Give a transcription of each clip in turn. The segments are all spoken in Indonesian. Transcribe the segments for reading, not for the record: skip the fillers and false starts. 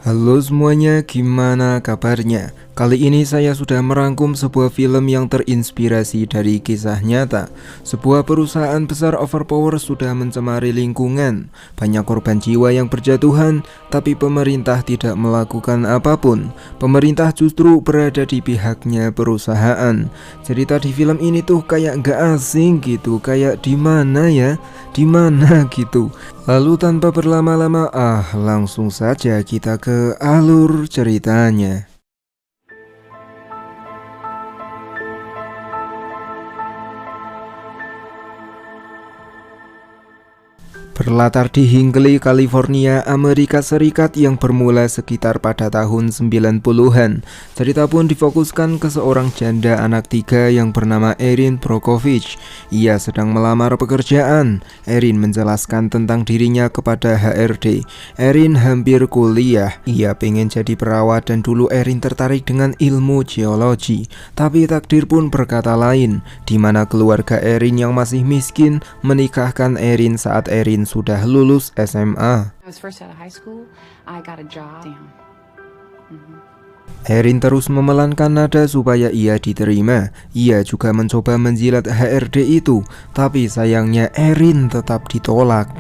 Halo semuanya, gimana kabarnya? Kali ini saya sudah merangkum sebuah film yang terinspirasi dari kisah nyata. Sebuah perusahaan besar overpower sudah mencemari lingkungan. Banyak korban jiwa yang berjatuhan, tapi pemerintah tidak melakukan apapun. Pemerintah justru berada di pihaknya perusahaan. Cerita di film ini tuh kayak gak asing gitu, kayak di mana ya? Di mana gitu. Lalu tanpa berlama-lama, langsung saja kita ke alur ceritanya. Berlatar di Hinckley, California, Amerika Serikat yang bermula sekitar pada tahun 90-an. Cerita pun difokuskan ke seorang janda anak 3 yang bernama Erin Brockovich. Ia sedang melamar pekerjaan. Erin menjelaskan tentang dirinya kepada HRD. Erin hampir kuliah. Ia pengen jadi perawat dan dulu Erin tertarik dengan ilmu geologi. Tapi takdir pun berkata lain, di mana keluarga Erin yang masih miskin menikahkan Erin saat Erin sudah lulus SMA. Erin terus memelankan nada supaya ia diterima. Ia juga mencoba menjilat HRD itu, tapi sayangnya Erin tetap ditolak.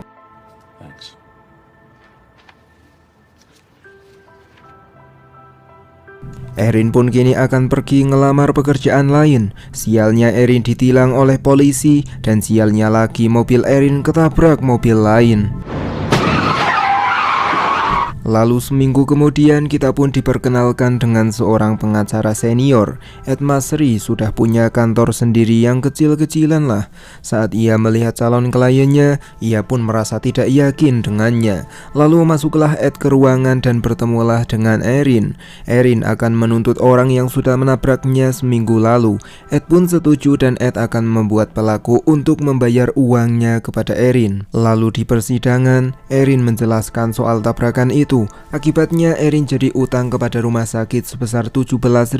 Erin pun kini akan pergi ngelamar pekerjaan lain. Sialnya Erin ditilang oleh polisi, dan sialnya lagi mobil Erin ketabrak mobil lain. Lalu seminggu kemudian kita pun diperkenalkan dengan seorang pengacara senior. Ed Masri sudah punya kantor sendiri yang kecil-kecilan lah. Saat ia melihat calon kliennya, ia pun merasa tidak yakin dengannya. Lalu masuklah Ed ke ruangan dan bertemulah dengan Erin. Erin akan menuntut orang yang sudah menabraknya seminggu lalu. Ed pun setuju dan Ed akan membuat pelaku untuk membayar uangnya kepada Erin. Lalu di persidangan, Erin menjelaskan soal tabrakan itu. Akibatnya Erin jadi utang kepada rumah sakit sebesar $17.000.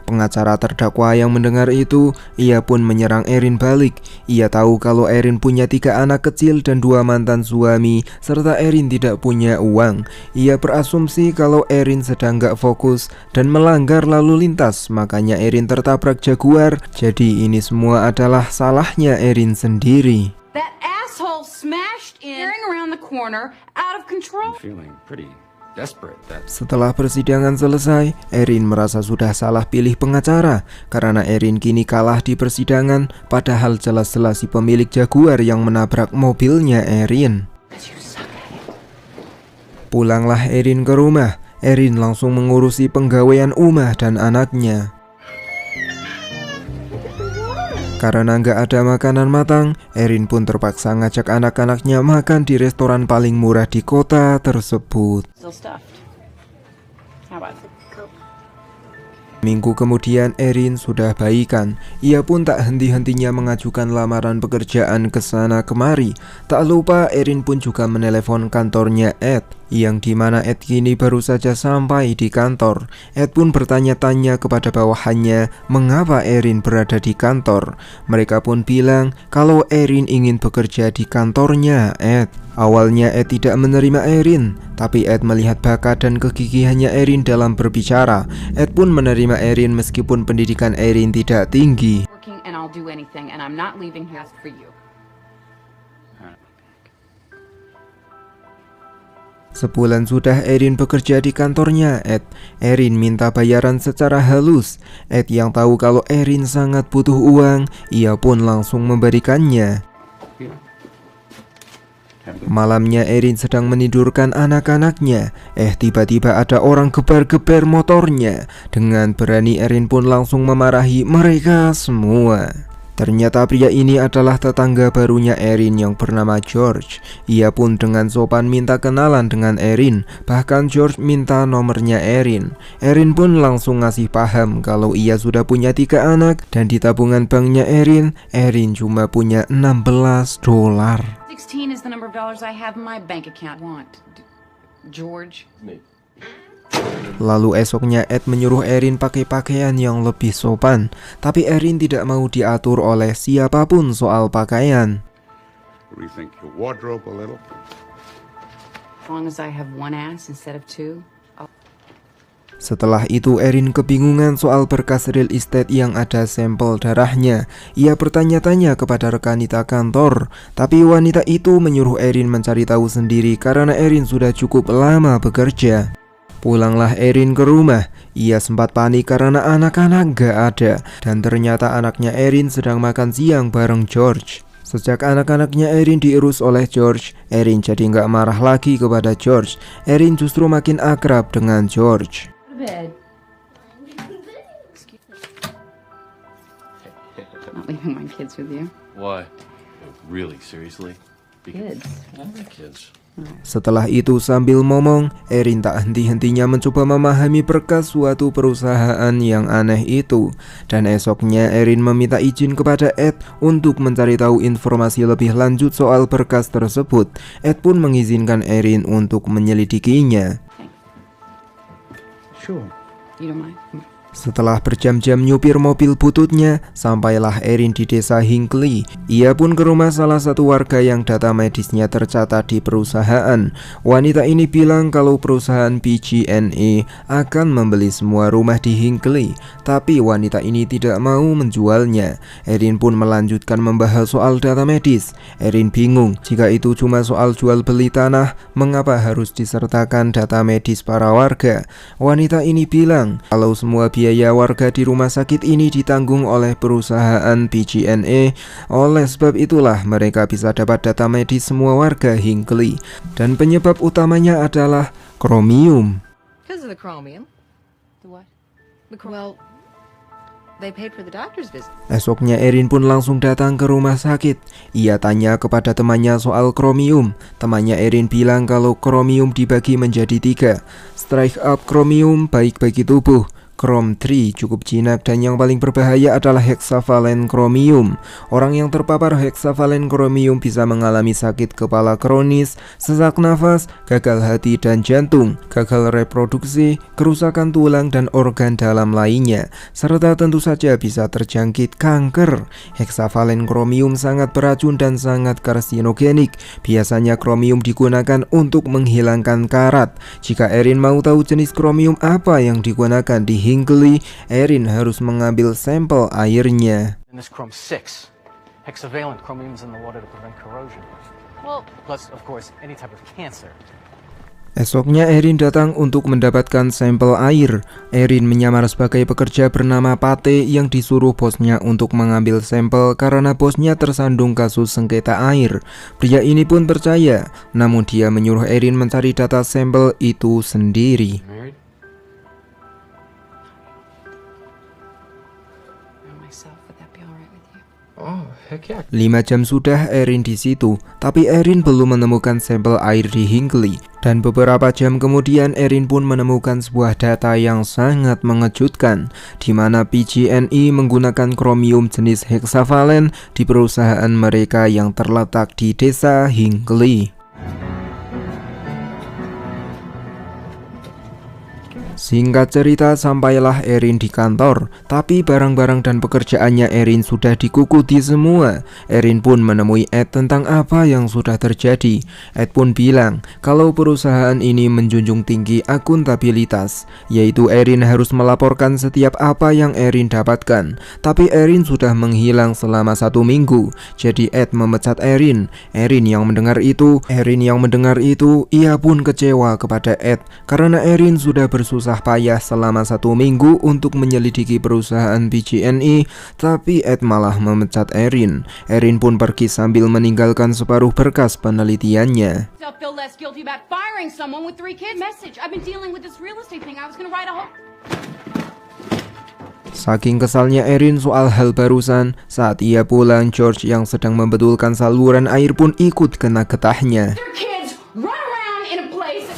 Pengacara terdakwa yang mendengar itu, ia pun menyerang Erin balik. Ia tahu kalau Erin punya 3 anak kecil dan 2 mantan suami, serta Erin tidak punya uang. Ia berasumsi kalau Erin sedang gak fokus dan melanggar lalu lintas, makanya Erin tertabrak Jaguar. Jadi ini semua adalah salahnya Erin sendiri. That asshole smashed in, tearing around the corner, out of control. Feeling pretty desperate. Setelah persidangan selesai, Erin merasa sudah salah pilih pengacara karena Erin kini kalah di persidangan, padahal jelas-jelas si pemilik Jaguar yang menabrak mobilnya Erin. Pulanglah Erin ke rumah. Erin langsung mengurusi penggawean Umah dan anaknya. Karena nggak ada makanan matang, Erin pun terpaksa ngajak anak-anaknya makan di restoran paling murah di kota tersebut. Minggu kemudian Erin sudah baikan. Ia pun tak henti-hentinya mengajukan lamaran pekerjaan ke sana kemari. Tak lupa Erin pun juga menelepon kantornya Ed, yang dimana Ed kini baru saja sampai di kantor. Ed pun bertanya-tanya kepada bawahannya mengapa Erin berada di kantor. Mereka pun bilang kalau Erin ingin bekerja di kantornya Ed. Awalnya Ed tidak menerima Erin, tapi Ed melihat bakat dan kegigihannya Erin dalam berbicara. Ed pun menerima Erin meskipun pendidikan Erin tidak tinggi. Sebulan sudah Erin bekerja di kantornya Ed. Erin minta bayaran secara halus. Ed yang tahu kalau Erin sangat butuh uang, ia pun langsung memberikannya. Malamnya Erin sedang menidurkan anak-anaknya. Tiba-tiba ada orang gebar-gebar motornya. Dengan berani Erin pun langsung memarahi mereka semua. Ternyata pria ini adalah tetangga barunya Erin yang bernama George. Ia pun dengan sopan minta kenalan dengan Erin. Bahkan George minta nomornya Erin. Erin pun langsung ngasih paham kalau ia sudah punya 3 anak dan di tabungan banknya Erin cuma punya $16. 16 is the number of dollars I have in my bank account. George? Lalu esoknya Ed menyuruh Erin pakai pakaian yang lebih sopan. Tapi Erin tidak mau diatur oleh siapapun soal pakaian. Rethink your wardrobe a little. As long as I have one ass instead of two. Setelah itu Erin kebingungan soal berkas real estate yang ada sampel darahnya. Ia bertanya-tanya kepada rekanita kantor, tapi wanita itu menyuruh Erin mencari tahu sendiri karena Erin sudah cukup lama bekerja. Pulanglah Erin ke rumah. Ia sempat panik karena anak-anak gak ada, dan ternyata anaknya Erin sedang makan siang bareng George. Sejak anak-anaknya Erin diurus oleh George, Erin jadi gak marah lagi kepada George. Erin justru makin akrab dengan George. Bed. Not leaving my kids with you. Why? Really, seriously? Kids. Kids. Setelah itu sambil ngomong, Erin tak henti-hentinya mencoba memahami berkas suatu perusahaan yang aneh itu. Dan esoknya Erin meminta izin kepada Ed untuk mencari tahu informasi lebih lanjut soal berkas tersebut. Ed pun mengizinkan Erin untuk menyelidikinya. Sure. You don't mind? Setelah berjam-jam nyupir mobil bututnya, sampailah Erin di desa Hinckley. Ia pun ke rumah salah satu warga yang data medisnya tercatat di perusahaan. Wanita ini bilang kalau perusahaan PG&E akan membeli semua rumah di Hinckley, tapi wanita ini tidak mau menjualnya. Erin pun melanjutkan membahas soal data medis. Erin bingung, jika itu cuma soal jual beli tanah, mengapa harus disertakan data medis para warga? Wanita ini bilang kalau semua biaya warga di rumah sakit ini ditanggung oleh perusahaan PG&E. Oleh sebab itulah mereka bisa dapat data medis semua warga Hinckley. Dan penyebab utamanya adalah kromium. Because of the chromium. The what? Well, they paid for the doctor's visit. Esoknya Erin pun langsung datang ke rumah sakit. Ia tanya kepada temannya soal kromium. Temannya Erin bilang kalau kromium dibagi menjadi 3. Strike up kromium baik bagi tubuh. Krom 3 cukup jinak, dan yang paling berbahaya adalah hexavalen kromium. Orang yang terpapar hexavalen kromium bisa mengalami sakit kepala kronis, sesak nafas, gagal hati dan jantung, gagal reproduksi, kerusakan tulang dan organ dalam lainnya, serta tentu saja bisa terjangkit kanker. Hexavalen kromium sangat beracun dan sangat karsinogenik. Biasanya kromium digunakan untuk menghilangkan karat. Jika Erin mau tahu jenis kromium apa yang digunakan di Hinckley, Erin harus mengambil sampel airnya. And this chrome 6, hexavalent chromium is in the water to prevent corrosion. Well, Plus, of course, any type of cancer. Esoknya Erin datang untuk mendapatkan sampel air. Erin menyamar sebagai pekerja bernama Pate yang disuruh bosnya untuk mengambil sampel karena bosnya tersandung kasus sengketa air. Pria ini pun percaya, namun dia menyuruh Erin mencari data sampel itu sendiri. Married? Myself, would that be all right with you? Oh, heck yeah. 5 jam sudah Erin di situ, tapi Erin belum menemukan sampel air di Hinckley. Dan beberapa jam kemudian Erin pun menemukan sebuah data yang sangat mengejutkan, di mana PG&E menggunakan kromium jenis hexavalen di perusahaan mereka yang terletak di desa Hinckley. Singkat cerita, sampailah Erin di kantor, tapi barang-barang dan pekerjaannya Erin sudah dikukuti semua. Erin pun menemui Ed tentang apa yang sudah terjadi. Ed pun bilang kalau perusahaan ini menjunjung tinggi akuntabilitas, yaitu Erin harus melaporkan setiap apa yang Erin dapatkan. Tapi Erin sudah menghilang selama 1 minggu, jadi Ed memecat Erin. Erin yang mendengar itu, ia pun kecewa kepada Ed karena Erin sudah bersusah payah selama 1 minggu untuk menyelidiki perusahaan PG&E, tapi Ed malah memecat Erin. Erin pun pergi sambil meninggalkan separuh berkas penelitiannya. I feel less guilty about firing someone with 3 kids. Message. I've been dealing with this real estate thing. I was gonna write a whole. Saking kesalnya Erin soal hal barusan, saat ia pulang, George yang sedang membetulkan saluran air pun ikut kena getahnya. Their kids run around in a place.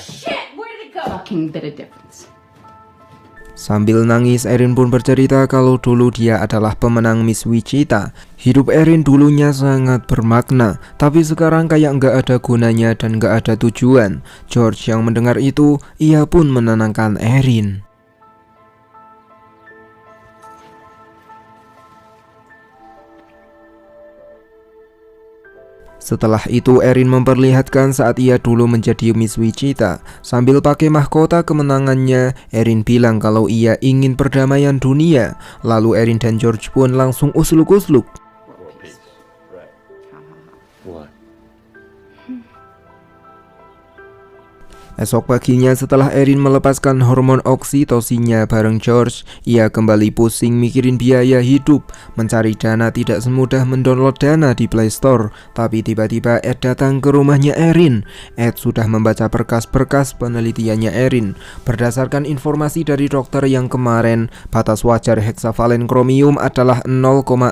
Shit, where did it go? Fucking bit of difference. Sambil nangis, Erin pun bercerita kalau dulu dia adalah pemenang Miss Wichita. Hidup Erin dulunya sangat bermakna, tapi sekarang kayak nggak ada gunanya dan nggak ada tujuan. George yang mendengar itu, ia pun menenangkan Erin. Setelah itu Erin memperlihatkan saat ia dulu menjadi Miss Wichita. Sambil pakai mahkota kemenangannya, Erin bilang kalau ia ingin perdamaian dunia. Lalu Erin dan George pun langsung usluk-usluk. What? Esok paginya setelah Erin melepaskan hormon oksitosinnya bareng George, ia kembali pusing mikirin biaya hidup. Mencari dana tidak semudah mendownload dana di Play Store. Tapi tiba-tiba Ed datang ke rumahnya Erin. Ed sudah membaca berkas-berkas penelitiannya Erin. Berdasarkan informasi dari dokter yang kemarin, batas wajar hexavalent kromium adalah 0,05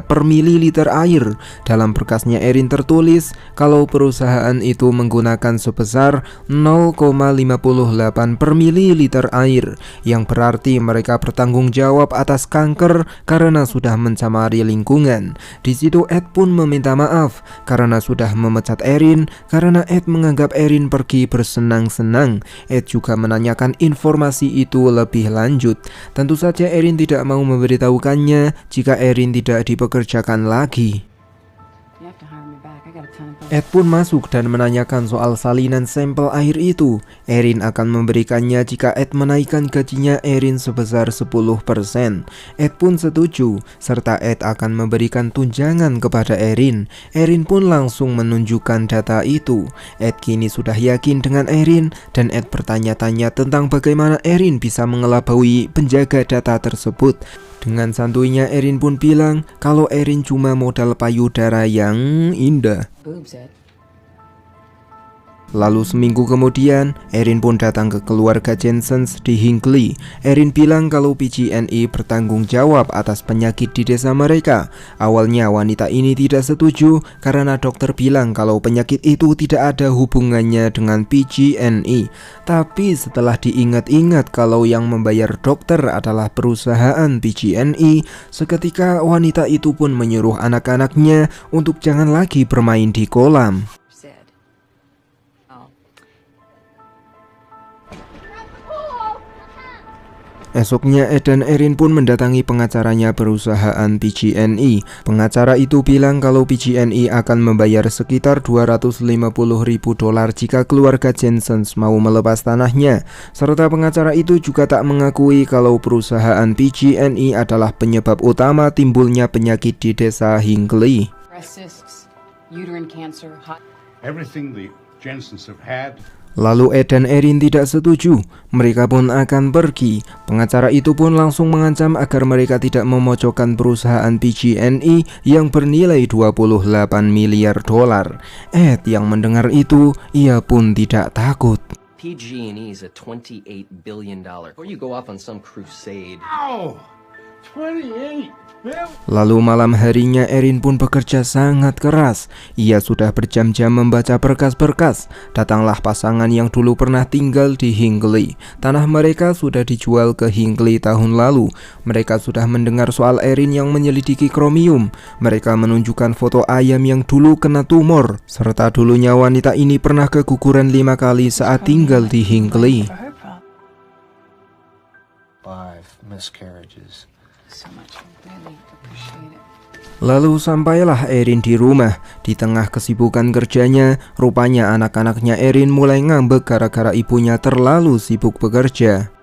per mililiter air. Dalam berkasnya Erin tertulis kalau perusahaan itu menggunakan sebesar 0,58 per mililiter air, yang berarti mereka bertanggung jawab atas kanker karena sudah mencemari lingkungan. Di situ Ed pun meminta maaf karena sudah memecat Erin karena Ed menganggap Erin pergi bersenang-senang. Ed juga menanyakan informasi itu lebih lanjut. Tentu saja Erin tidak mau memberitahukannya jika Erin tidak dipekerjakan lagi. Ed pun masuk dan menanyakan soal salinan sampel air itu. Erin akan memberikannya jika Ed menaikkan gajinya Erin sebesar 10%. Ed pun setuju, serta Ed akan memberikan tunjangan kepada Erin. Erin pun langsung menunjukkan data itu. Ed kini sudah yakin dengan Erin, dan Ed bertanya-tanya tentang bagaimana Erin bisa mengelabui penjaga data tersebut. Dengan santuinya Erin pun bilang kalau Erin cuma modal payudara yang indah. Lalu seminggu kemudian, Erin pun datang ke keluarga Jensens di Hinckley. Erin bilang kalau PG&E bertanggung jawab atas penyakit di desa mereka. Awalnya wanita ini tidak setuju karena dokter bilang kalau penyakit itu tidak ada hubungannya dengan PG&E. Tapi setelah diingat-ingat kalau yang membayar dokter adalah perusahaan PG&E, seketika wanita itu pun menyuruh anak-anaknya untuk jangan lagi bermain di kolam. Esoknya Ed dan Erin pun mendatangi pengacaranya perusahaan PG&E. Pengacara itu bilang kalau PG&E akan membayar sekitar $250.000 jika keluarga Jensens mau melepas tanahnya. Serta pengacara itu juga tak mengakui kalau perusahaan PG&E adalah penyebab utama timbulnya penyakit di desa Hinckley. Everything the Jensens have had. Lalu Ed dan Erin tidak setuju, mereka pun akan pergi. Pengacara itu pun langsung mengancam agar mereka tidak memojokkan perusahaan PG&E yang bernilai $28 miliar. Ed yang mendengar itu, ia pun tidak takut. PG&E is a $28 billion. Before you go off on some crusade. Oh, 28 billion. Lalu malam harinya Erin pun bekerja sangat keras. Ia sudah berjam-jam membaca berkas-berkas. Datanglah pasangan yang dulu pernah tinggal di Hinckley. Tanah mereka sudah dijual ke Hinckley tahun lalu. Mereka sudah mendengar soal Erin yang menyelidiki kromium. Mereka menunjukkan foto ayam yang dulu kena tumor, serta dulunya wanita ini pernah keguguran 5 kali saat tinggal di Hinckley. 5 miscarriages. Lalu sampailah Erin di rumah. Di tengah kesibukan kerjanya, rupanya anak-anaknya Erin mulai ngambek gara-gara ibunya terlalu sibuk bekerja.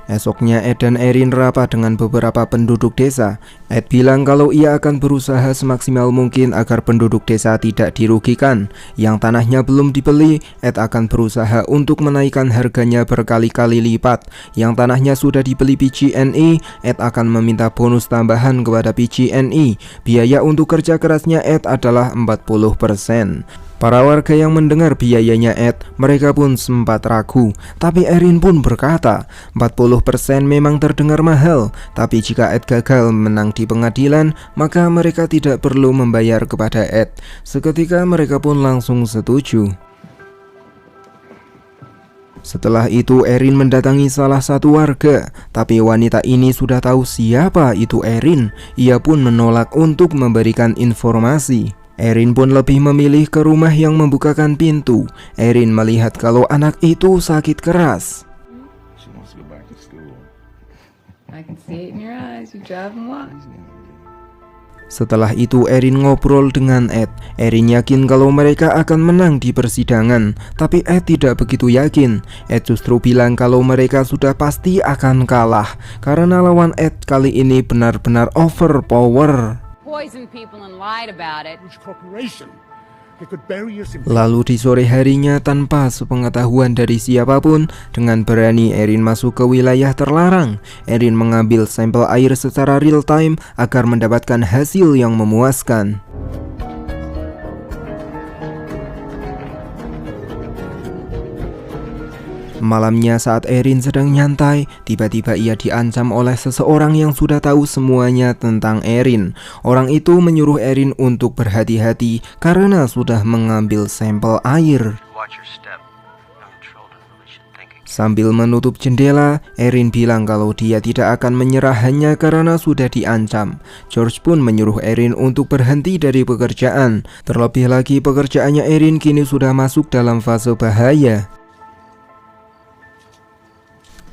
Esoknya Ed dan Erin rapat dengan beberapa penduduk desa. Ed bilang kalau ia akan berusaha semaksimal mungkin agar penduduk desa tidak dirugikan. Yang tanahnya belum dibeli, Ed akan berusaha untuk menaikkan harganya berkali-kali lipat. Yang tanahnya sudah dibeli PG&E, Ed akan meminta bonus tambahan kepada PG&E. Biaya untuk kerja kerasnya Ed adalah 40%. Para warga yang mendengar biayanya Ed, mereka pun sempat ragu. Tapi Erin pun berkata, 40% memang terdengar mahal, tapi jika Ed gagal menang di pengadilan, maka mereka tidak perlu membayar kepada Ed. Seketika mereka pun langsung setuju. Setelah itu Erin mendatangi salah satu warga, tapi wanita ini sudah tahu siapa itu Erin. Ia pun menolak untuk memberikan informasi. Erin pun lebih memilih ke rumah yang membukakan pintu. Erin melihat kalau anak itu sakit keras. She wants to go back to school. I can see it in your eyes. You drive and watch. Setelah itu Erin ngobrol dengan Ed. Erin yakin kalau mereka akan menang di persidangan, tapi Ed tidak begitu yakin. Ed justru bilang kalau mereka sudah pasti akan kalah, karena lawan Ed kali ini benar-benar overpower. Poisoned people and lied about it. Corporation. They could bury us in Lalu di sore harinya tanpa sepengetahuan dari siapapun, dengan berani Erin masuk ke wilayah terlarang. Erin mengambil sampel air secara real time agar mendapatkan hasil yang memuaskan. Malamnya saat Erin sedang nyantai, tiba-tiba ia diancam oleh seseorang yang sudah tahu semuanya tentang Erin. Orang itu menyuruh Erin untuk berhati-hati karena sudah mengambil sampel air. Sambil menutup jendela, Erin bilang kalau dia tidak akan menyerah hanya karena sudah diancam. George pun menyuruh Erin untuk berhenti dari pekerjaan. Terlebih lagi pekerjaannya Erin kini sudah masuk dalam fase bahaya.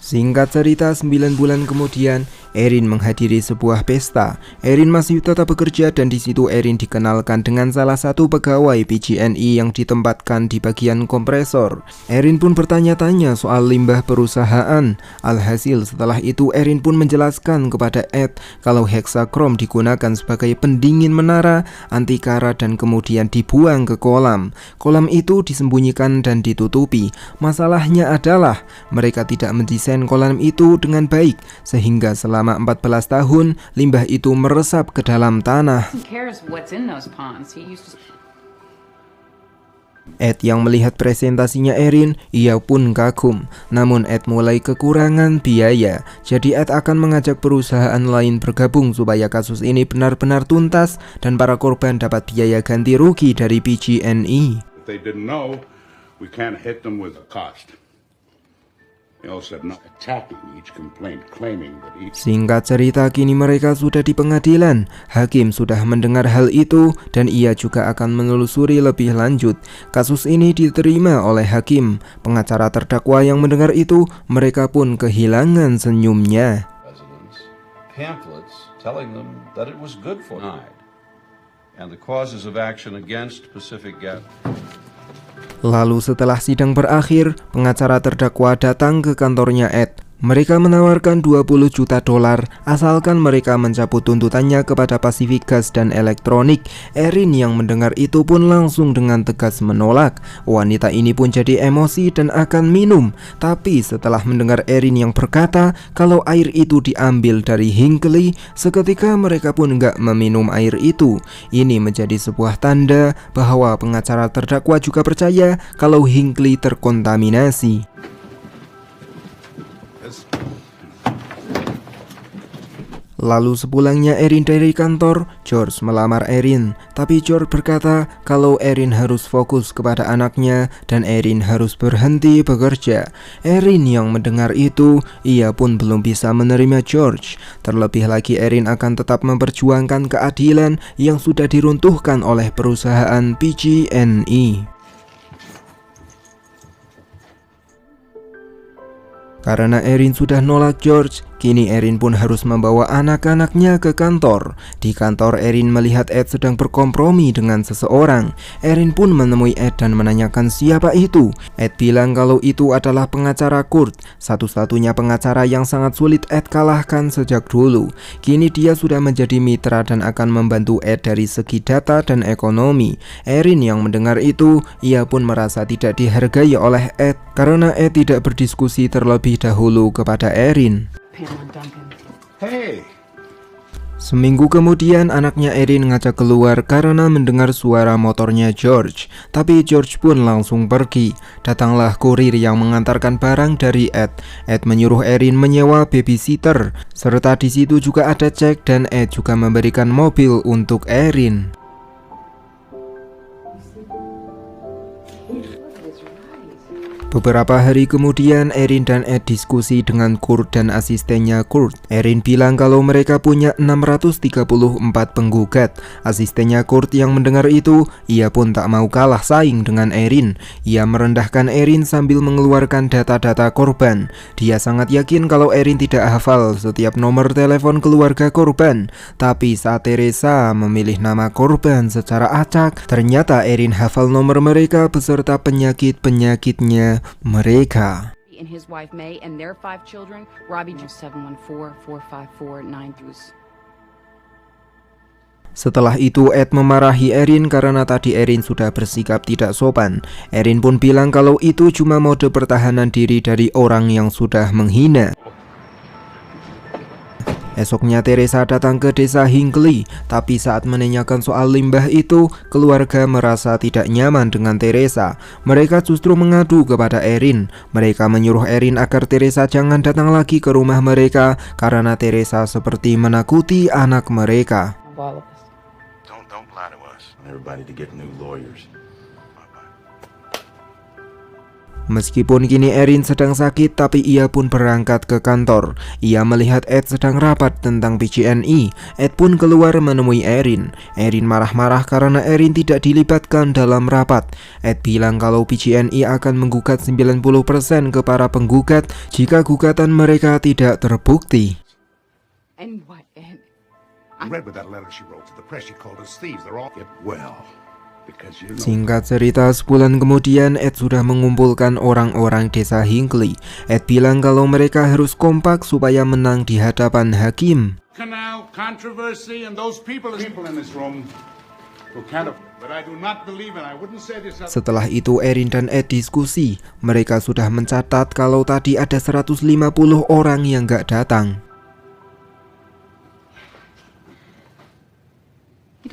Singkat cerita, 9 bulan kemudian, Erin menghadiri sebuah pesta. Erin masih tetap bekerja dan di situ Erin dikenalkan dengan salah satu pegawai PG&E yang ditempatkan di bagian kompresor. Erin pun bertanya-tanya soal limbah perusahaan. Alhasil setelah itu Erin pun menjelaskan kepada Ed kalau heksakrom digunakan sebagai pendingin menara, anti karat dan kemudian dibuang ke kolam. Kolam itu disembunyikan dan ditutupi. Masalahnya adalah mereka tidak mendesain kolam itu dengan baik, sehingga selama 14 tahun limbah itu meresap ke dalam tanah. Who cares what's in those ponds? He used to... Ed yang melihat presentasinya Erin, ia pun kagum. Namun Ed mulai kekurangan biaya. Jadi Ed akan mengajak perusahaan lain bergabung supaya kasus ini benar-benar tuntas dan para korban dapat biaya ganti rugi dari PG&E. If they didn't know, we can't hit them with a cost. They also have not attacking each complaint, claiming that each... Singkat cerita, kini mereka sudah di pengadilan. Hakim sudah mendengar hal itu dan ia juga akan menelusuri lebih lanjut. Kasus ini diterima oleh hakim. Pengacara terdakwa yang mendengar itu, mereka pun kehilangan senyumnya. Pamphlets telling them that it was good for them and the causes of action against Pacific Gas. Lalu setelah sidang berakhir, pengacara terdakwa datang ke kantornya Ed. Mereka menawarkan $20 juta asalkan mereka mencabut tuntutannya kepada Pacific Gas dan Elektronik. Erin yang mendengar itu pun langsung dengan tegas menolak. Wanita ini pun jadi emosi dan akan minum. Tapi setelah mendengar Erin yang berkata kalau air itu diambil dari Hinckley, seketika mereka pun nggak meminum air itu. Ini menjadi sebuah tanda bahwa pengacara terdakwa juga percaya kalau Hinckley terkontaminasi. Lalu sepulangnya Erin dari kantor, George melamar Erin. Tapi George berkata kalau Erin harus fokus kepada anaknya dan Erin harus berhenti bekerja. Erin yang mendengar itu, ia pun belum bisa menerima George. Terlebih lagi Erin akan tetap memperjuangkan keadilan yang sudah diruntuhkan oleh perusahaan PG&E. Karena Erin sudah nolak George, kini Erin pun harus membawa anak-anaknya ke kantor. Di kantor Erin melihat Ed sedang berkompromi dengan seseorang. Erin pun menemui Ed dan menanyakan siapa itu. Ed bilang kalau itu adalah pengacara Kurt, satu-satunya pengacara yang sangat sulit Ed kalahkan sejak dulu. Kini dia sudah menjadi mitra dan akan membantu Ed dari segi data dan ekonomi. Erin yang mendengar itu, ia pun merasa tidak dihargai oleh Ed karena Ed tidak berdiskusi terlebih dahulu kepada Erin. Hey! Seminggu kemudian anaknya Erin ngajak keluar karena mendengar suara motornya George. Tapi George pun langsung pergi. Datanglah kurir yang mengantarkan barang dari Ed. Ed menyuruh Erin menyewa babysitter. Serta di situ juga ada cek dan Ed juga memberikan mobil untuk Erin. Beberapa hari kemudian, Erin dan Ed diskusi dengan Kurt dan asistennya Kurt. Erin bilang kalau mereka punya 634 penggugat. Asistennya Kurt yang mendengar itu, ia pun tak mau kalah saing dengan Erin. Ia merendahkan Erin sambil mengeluarkan data-data korban. Dia sangat yakin kalau Erin tidak hafal setiap nomor telepon keluarga korban. Tapi saat Teresa memilih nama korban secara acak, ternyata Erin hafal nomor mereka beserta penyakit-penyakitnya mereka. And his wife May and their 5 children, Robbie 714-454-9. Setelah itu Ed memarahi Erin karena tadi Erin sudah bersikap tidak sopan. Erin pun bilang kalau itu cuma mode pertahanan diri dari orang yang sudah menghina. Esoknya Teresa datang ke desa Hinckley, tapi saat menanyakan soal limbah itu, keluarga merasa tidak nyaman dengan Teresa. Mereka justru mengadu kepada Erin. Mereka menyuruh Erin agar Teresa jangan datang lagi ke rumah mereka karena Teresa seperti menakuti anak mereka. Don't lie to us. Everybody to get new lawyers. Meskipun kini Erin sedang sakit, tapi ia pun berangkat ke kantor. Ia melihat Ed sedang rapat tentang PG&E. Ed pun keluar menemui Erin. Erin marah-marah karena Erin tidak dilibatkan dalam rapat. Ed bilang kalau PG&E akan menggugat 90% ke para penggugat jika gugatan mereka tidak terbukti. And what, Ed? I read with that letter she wrote to the press. She called us thieves. They're all get well. Singkat cerita, sebulan kemudian Ed sudah mengumpulkan orang-orang desa Hinckley. Ed bilang kalau mereka harus kompak supaya menang di hadapan hakim. Canal controversy and those people in this room who can't. But I do not believe and I wouldn't say this. Setelah itu Erin dan Ed diskusi. Mereka sudah mencatat kalau tadi ada 150 orang yang gak datang.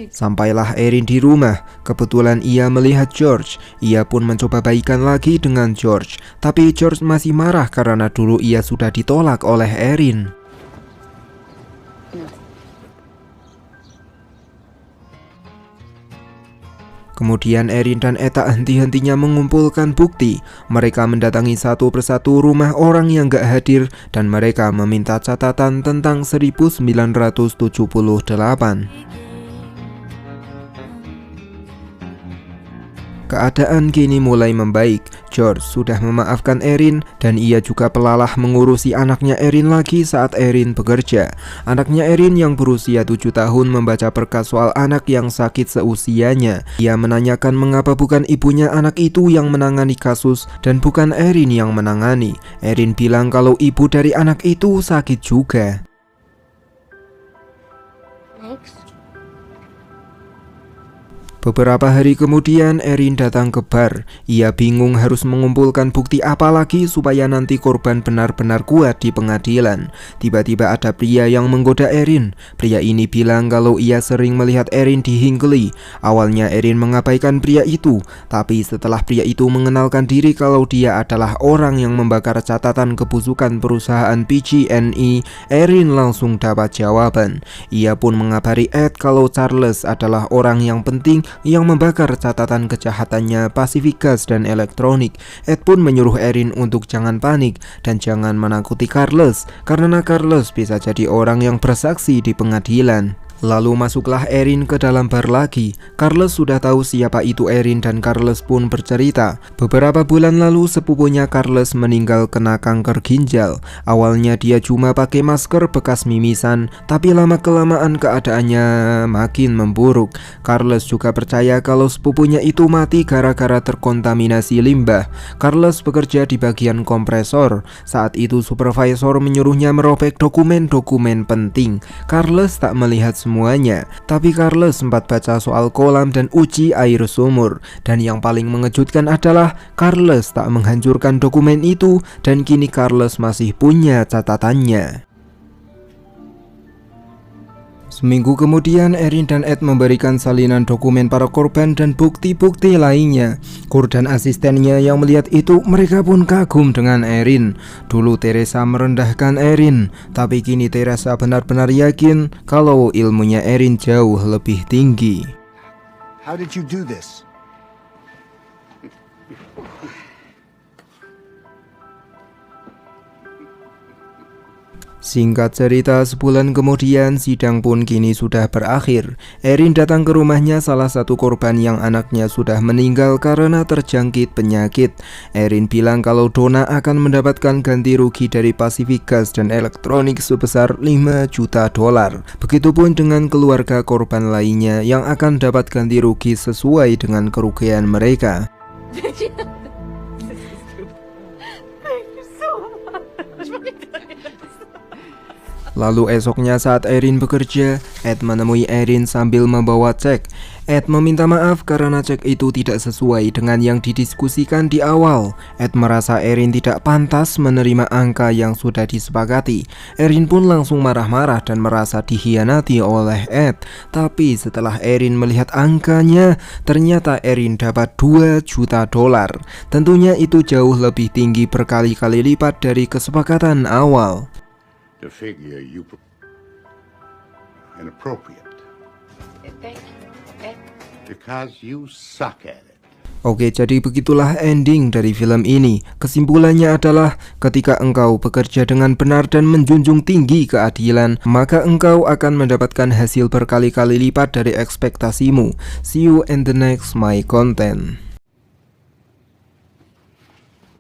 Sampailah Erin di rumah. Kebetulan ia melihat George. Ia pun mencoba baikan lagi dengan George. Tapi George masih marah karena dulu ia sudah ditolak oleh Erin. Kemudian Erin dan Ed tak henti-hentinya mengumpulkan bukti. Mereka mendatangi satu persatu rumah orang yang gak hadir dan mereka meminta catatan tentang 1978. Keadaan kini mulai membaik. George sudah memaafkan Erin dan ia juga pelalah mengurusi anaknya Erin lagi saat Erin bekerja. Anaknya Erin yang berusia 7 tahun membaca berkas soal anak yang sakit seusianya. Ia menanyakan mengapa bukan ibunya anak itu yang menangani kasus dan bukan Erin yang menangani. Erin bilang kalau ibu dari anak itu sakit juga. Beberapa hari kemudian Erin datang ke bar. Ia bingung harus mengumpulkan bukti apa lagi supaya nanti korban benar-benar kuat di pengadilan. Tiba-tiba ada pria yang menggoda Erin. Pria ini bilang kalau ia sering melihat Erin di Hinckley. Awalnya Erin mengabaikan pria itu, tapi setelah pria itu mengenalkan diri kalau dia adalah orang yang membakar catatan kebusukan perusahaan PG&E, Erin langsung dapat jawaban. Ia pun mengabari Ed kalau Charles adalah orang yang penting yang membakar catatan kejahatannya Pacific Gas dan Elektronik. Ed pun menyuruh Erin untuk jangan panik dan jangan menakuti Charles karena Charles bisa jadi orang yang bersaksi di pengadilan. Lalu masuklah Erin ke dalam bar lagi. Charles sudah tahu siapa itu Erin dan Charles pun bercerita. Beberapa bulan lalu sepupunya Charles meninggal kena kanker ginjal. Awalnya dia cuma pakai masker bekas mimisan, tapi lama-kelamaan keadaannya makin memburuk. Charles juga percaya kalau sepupunya itu mati gara-gara terkontaminasi limbah. Charles bekerja di bagian kompresor. Saat itu supervisor menyuruhnya merobek dokumen-dokumen penting. Charles tak melihat semuanya, tapi Charles sempat baca soal kolam dan uji air sumur. Dan yang paling mengejutkan adalah Charles tak menghancurkan dokumen itu dan kini Charles masih punya catatannya. Seminggu kemudian Erin dan Ed memberikan salinan dokumen para korban dan bukti-bukti lainnya. Kurt dan asistennya yang melihat itu, mereka pun kagum dengan Erin. Dulu Teresa merendahkan Erin, tapi kini Teresa benar-benar yakin kalau ilmunya Erin jauh lebih tinggi. How did you do this? Singkat cerita, sebulan kemudian sidang pun kini sudah berakhir. Erin datang ke rumahnya salah satu korban yang anaknya sudah meninggal karena terjangkit penyakit. Erin bilang kalau Donna akan mendapatkan ganti rugi dari Pacific Gas dan Electronics sebesar $5 juta. Begitupun dengan keluarga korban lainnya yang akan dapat ganti rugi sesuai dengan kerugian mereka. Lalu esoknya saat Erin bekerja, Ed menemui Erin sambil membawa cek. Ed meminta maaf karena cek itu tidak sesuai dengan yang didiskusikan di awal. Ed merasa Erin tidak pantas menerima angka yang sudah disepakati. Erin pun langsung marah-marah dan merasa dikhianati oleh Ed. Tapi setelah Erin melihat angkanya, ternyata Erin dapat $2 juta. Tentunya itu jauh lebih tinggi berkali-kali lipat dari kesepakatan awal. The figure you inappropriate. Because you suck at it. Oke, jadi begitulah ending dari film ini. Kesimpulannya adalah ketika engkau bekerja dengan benar dan menjunjung tinggi keadilan, maka engkau akan mendapatkan hasil berkali-kali lipat dari ekspektasimu. See you in the next my content.